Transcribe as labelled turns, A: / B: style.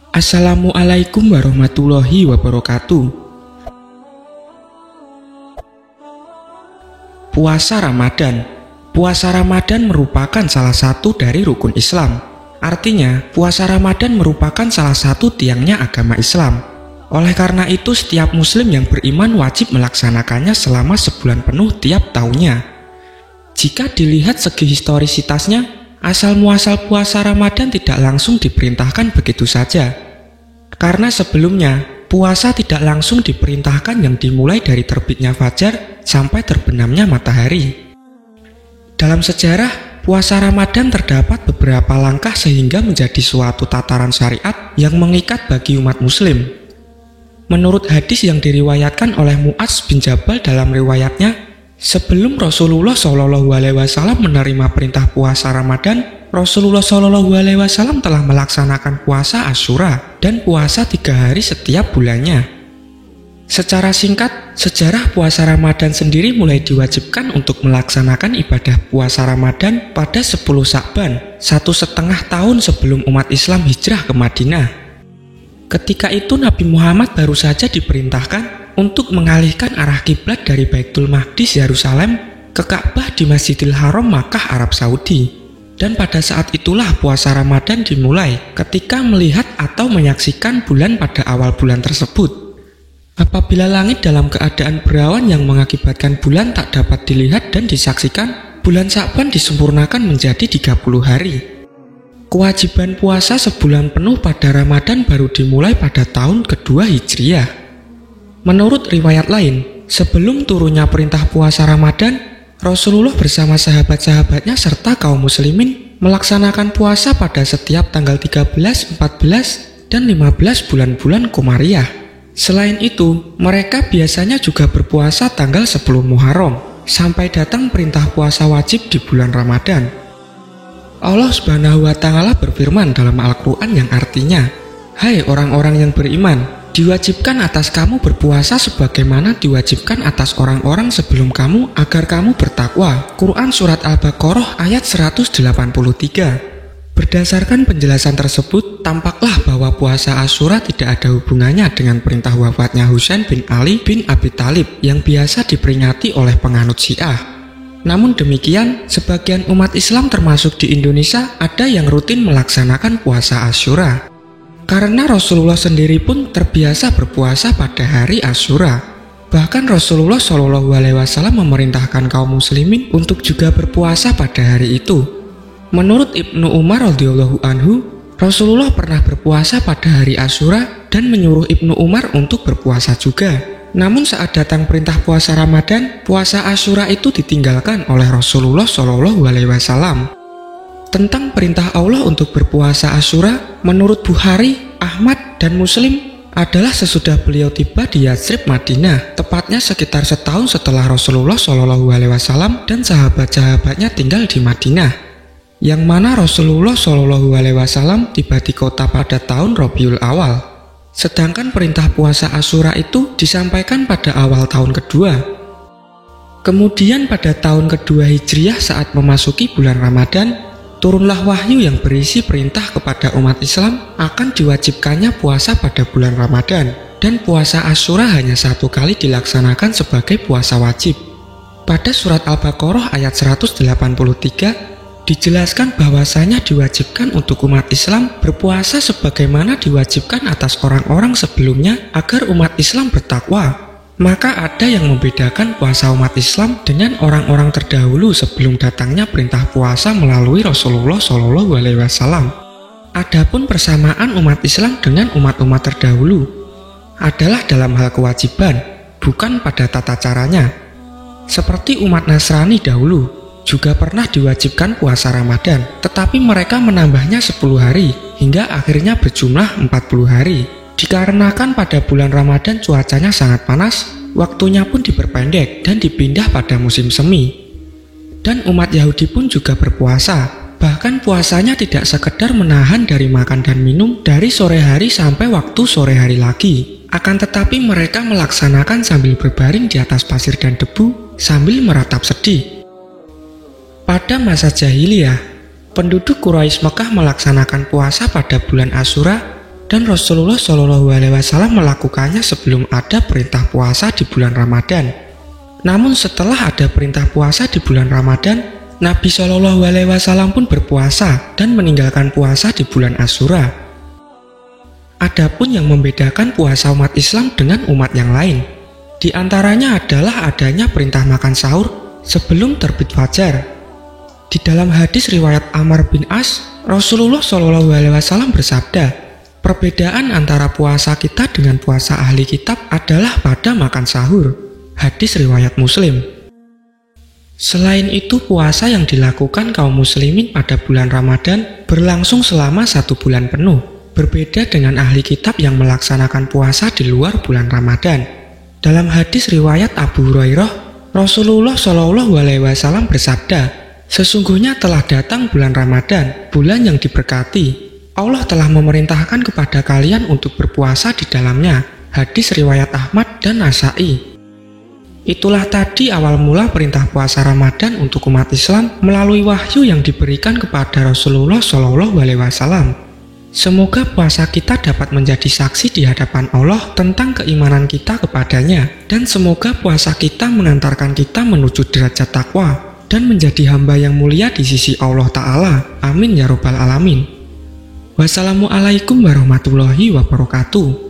A: Assalamualaikum warahmatullahi wabarakatuh. Puasa Ramadan. Puasa Ramadan merupakan salah satu dari rukun Islam. Artinya, puasa Ramadan merupakan salah satu tiangnya agama Islam. Oleh karena itu, setiap muslim yang beriman wajib melaksanakannya selama sebulan penuh tiap tahunnya. Jika dilihat segi historisitasnya, asal-muasal puasa Ramadan tidak langsung diperintahkan begitu saja. Karena sebelumnya, puasa tidak langsung diperintahkan yang dimulai dari terbitnya fajar sampai terbenamnya matahari. Dalam sejarah, puasa Ramadan terdapat beberapa langkah sehingga menjadi suatu tataran syariat yang mengikat bagi umat muslim. Menurut hadis yang diriwayatkan oleh Mu'adz bin Jabal dalam riwayatnya, sebelum Rasulullah SAW menerima perintah puasa Ramadan, Rasulullah SAW telah melaksanakan puasa Asyura dan puasa 3 hari setiap bulannya. Secara singkat, sejarah puasa Ramadan sendiri mulai diwajibkan untuk melaksanakan ibadah puasa Ramadan pada 10 Sya'ban, 1,5 tahun sebelum umat Islam hijrah ke Madinah. Ketika itu Nabi Muhammad baru saja diperintahkan untuk mengalihkan arah kiblat dari Baitul Maqdis Yerusalem ke Ka'bah di Masjidil Haram Makkah Arab Saudi. Dan pada saat itulah puasa Ramadan dimulai ketika melihat atau menyaksikan bulan pada awal bulan tersebut. Apabila langit dalam keadaan berawan yang mengakibatkan bulan tak dapat dilihat dan disaksikan, bulan Sya'ban disempurnakan menjadi 30 hari. Kewajiban puasa sebulan penuh pada Ramadan baru dimulai pada tahun kedua Hijriah. Menurut riwayat lain, sebelum turunnya perintah puasa Ramadan, Rasulullah bersama sahabat-sahabatnya serta kaum muslimin melaksanakan puasa pada setiap tanggal 13, 14, dan 15 bulan-bulan Komariah. Selain itu, mereka biasanya juga berpuasa tanggal 10 Muharram sampai datang perintah puasa wajib di bulan Ramadan. Allah Subhanahu wa Ta'ala berfirman dalam Al-Quran yang artinya, "Hai orang-orang yang beriman, diwajibkan atas kamu berpuasa sebagaimana diwajibkan atas orang-orang sebelum kamu agar kamu bertakwa." Quran Surat Al-Baqarah ayat 183. Berdasarkan penjelasan tersebut, tampaklah bahwa puasa Asyura tidak ada hubungannya dengan perintah wafatnya Husain bin Ali bin Abi Thalib yang biasa diperingati oleh penganut Syiah. Namun demikian, sebagian umat Islam termasuk di Indonesia ada yang rutin melaksanakan puasa Asyura. Karena Rasulullah sendiri pun terbiasa berpuasa pada hari Asyura. Bahkan Rasulullah SAW memerintahkan kaum muslimin untuk juga berpuasa pada hari itu. Menurut Ibnu Umar radhiyallahu anhu, Rasulullah pernah berpuasa pada hari Asyura dan menyuruh Ibnu Umar untuk berpuasa juga. Namun saat datang perintah puasa Ramadan, puasa Asyura itu ditinggalkan oleh Rasulullah SAW. Tentang perintah Allah untuk berpuasa Asyura, menurut Bukhari, Ahmad, dan Muslim adalah sesudah beliau tiba di Yatsrib, Madinah, tepatnya sekitar setahun setelah Rasulullah SAW dan sahabat-sahabatnya tinggal di Madinah. Yang mana Rasulullah SAW tiba di kota pada tahun Rabiul Awal. Sedangkan perintah puasa Asyura itu disampaikan pada awal tahun kedua. Kemudian pada tahun kedua Hijriah saat memasuki bulan Ramadan, turunlah wahyu yang berisi perintah kepada umat Islam akan diwajibkannya puasa pada bulan Ramadan, dan puasa Asyura hanya 1 kali dilaksanakan sebagai puasa wajib. Pada surat Al-Baqarah ayat 183 dijelaskan bahwasanya diwajibkan untuk umat Islam berpuasa sebagaimana diwajibkan atas orang-orang sebelumnya agar umat Islam bertakwa. Maka ada yang membedakan puasa umat Islam dengan orang-orang terdahulu sebelum datangnya perintah puasa melalui Rasulullah SAW. Adapun persamaan umat Islam dengan umat-umat terdahulu adalah dalam hal kewajiban, bukan pada tata caranya. Seperti umat Nasrani dahulu juga pernah diwajibkan puasa Ramadan, tetapi mereka menambahnya 10 hari hingga akhirnya berjumlah 40 hari. Dikarenakan pada bulan Ramadan cuacanya sangat panas, waktunya pun diperpendek dan dipindah pada musim semi. Dan umat Yahudi pun juga berpuasa, bahkan puasanya tidak sekedar menahan dari makan dan minum dari sore hari sampai waktu sore hari lagi. Akan tetapi mereka melaksanakan sambil berbaring di atas pasir dan debu sambil meratap sedih. Pada masa jahiliyah, Penduduk Quraisy Mekah melaksanakan puasa pada bulan Asyura dan Rasulullah Shallallahu Alaihi Wasallam melakukannya sebelum ada perintah puasa di bulan Ramadan. Namun setelah ada perintah puasa di bulan Ramadan, Nabi Shallallahu Alaihi Wasallam pun berpuasa dan meninggalkan puasa di bulan Asyura. Adapun yang membedakan puasa umat Islam dengan umat yang lain, di antaranya adalah adanya perintah makan sahur sebelum terbit fajar. Di dalam hadis riwayat Amr bin As, Rasulullah Shallallahu Alaihi Wasallam bersabda, perbedaan antara puasa kita dengan puasa ahli kitab adalah pada makan sahur. Hadis riwayat Muslim. Selain itu, puasa yang dilakukan kaum muslimin pada bulan Ramadan berlangsung selama 1 bulan penuh, berbeda dengan ahli kitab yang melaksanakan puasa di luar bulan Ramadan. Dalam hadis riwayat Abu Hurairah, Rasulullah Shallallahu Alaihi Wasallam bersabda, sesungguhnya telah datang bulan Ramadan, bulan yang diberkati. Allah telah memerintahkan kepada kalian untuk berpuasa di dalamnya. Hadis riwayat Ahmad dan Nasa'i. Itulah tadi awal mula perintah puasa Ramadan untuk umat Islam melalui wahyu yang diberikan kepada Rasulullah Shallallahu Alaihi Wasallam. Semoga puasa kita dapat menjadi saksi di hadapan Allah tentang keimanan kita kepadanya, dan semoga puasa kita mengantarkan kita menuju derajat takwa dan menjadi hamba yang mulia di sisi Allah Ta'ala. Amin ya Rabbal Alamin. Wassalamualaikum warahmatullahi wabarakatuh.